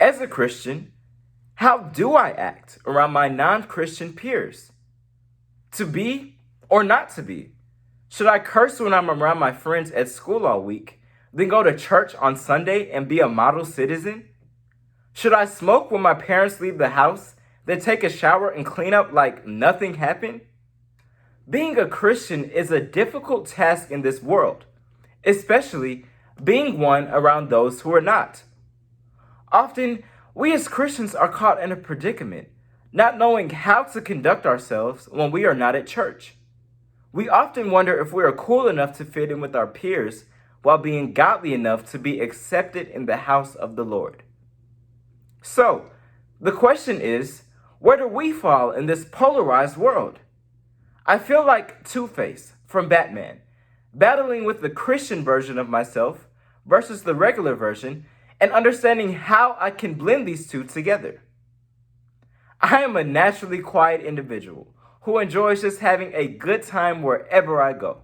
As a Christian, how do I act around my non-Christian peers? To be or not to be? Should I curse when I'm around my friends at school all week, then go to church on Sunday and be a model citizen? Should I smoke when my parents leave the house, then take a shower and clean up like nothing happened? Being a Christian is a difficult task in this world, especially being one around those who are not. Often, we as Christians are caught in a predicament, not knowing how to conduct ourselves when we are not at church. We often wonder if we are cool enough to fit in with our peers while being godly enough to be accepted in the house of the Lord. So, the question is, where do we fall in this polarized world? I feel like Two-Face from Batman, battling with the Christian version of myself versus the regular version and understanding how I can blend these two together. I am a naturally quiet individual who enjoys just having a good time wherever I go.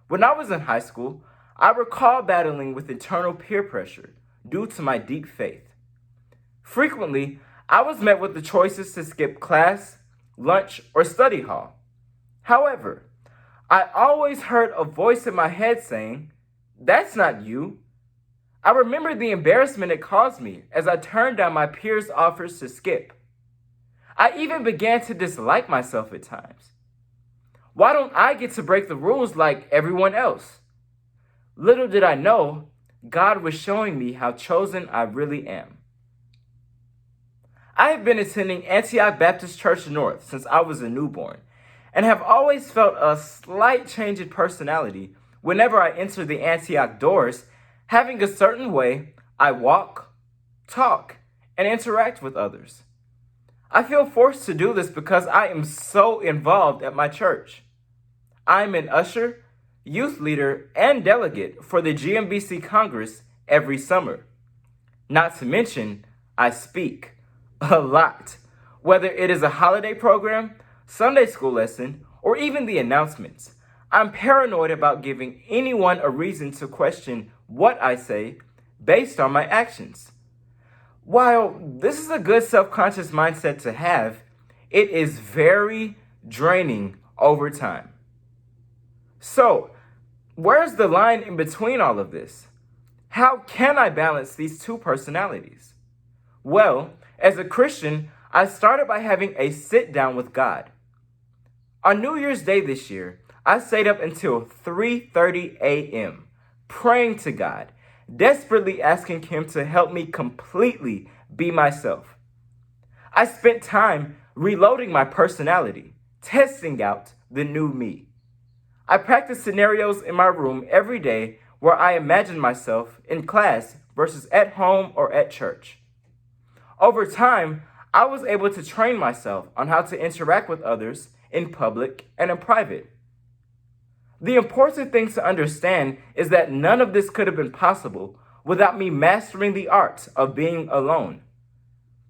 When I was in high school, I recall battling with internal peer pressure due to my deep faith. Frequently, I was met with the choices to skip class, lunch, or study hall. However, I always heard a voice in my head saying, "That's not you." I remember the embarrassment it caused me as I turned down my peers' offers to skip. I even began to dislike myself at times. Why don't I get to break the rules like everyone else? Little did I know, God was showing me how chosen I really am. I have been attending Antioch Baptist Church North since I was a newborn, and have always felt a slight change in personality whenever I enter the Antioch doors, having a certain way I walk, talk, and interact with others. I feel forced to do this because I am so involved at my church. I'm an usher, youth leader, and delegate for the GMBC Congress every summer. Not to mention, I speak a lot, whether it is a holiday program, Sunday school lesson, or even the announcements. I'm paranoid about giving anyone a reason to question what I say based on my actions. While this is a good self-conscious mindset to have, it is very draining over time. So, where's the line in between all of this? How can I balance these two personalities? Well, as a Christian, I started by having a sit down with God. On New Year's Day this year, I stayed up until 3:30 a.m. praying to God, desperately asking Him to help me completely be myself. I spent time reloading my personality, testing out the new me. I practiced scenarios in my room every day where I imagined myself in class versus at home or at church. Over time, I was able to train myself on how to interact with others in public and in private. The important thing to understand is that none of this could have been possible without me mastering the art of being alone.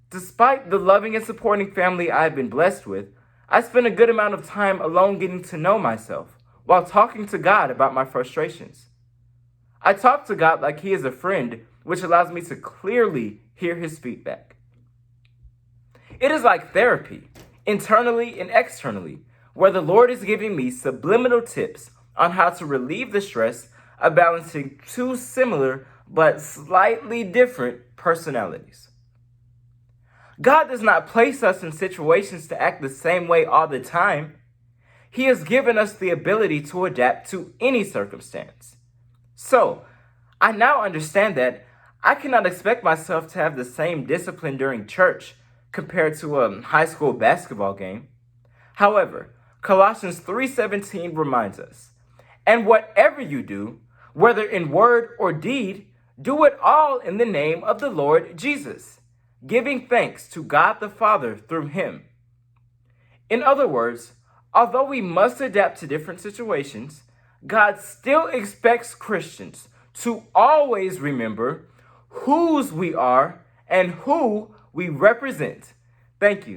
Despite the loving and supporting family I've been blessed with, I spent a good amount of time alone getting to know myself while talking to God about my frustrations. I talk to God like He is a friend, which allows me to clearly hear His feedback. It is like therapy, internally and externally, where the Lord is giving me subliminal tips on how to relieve the stress of balancing two similar but slightly different personalities. God does not place us in situations to act the same way all the time. He has given us the ability to adapt to any circumstance. So, I now understand that I cannot expect myself to have the same discipline during church compared to a high school basketball game. However, Colossians 3:17 reminds us, "And whatever you do, whether in word or deed, do it all in the name of the Lord Jesus, giving thanks to God the Father through Him." In other words, although we must adapt to different situations, God still expects Christians to always remember whose we are and who we represent. Thank you.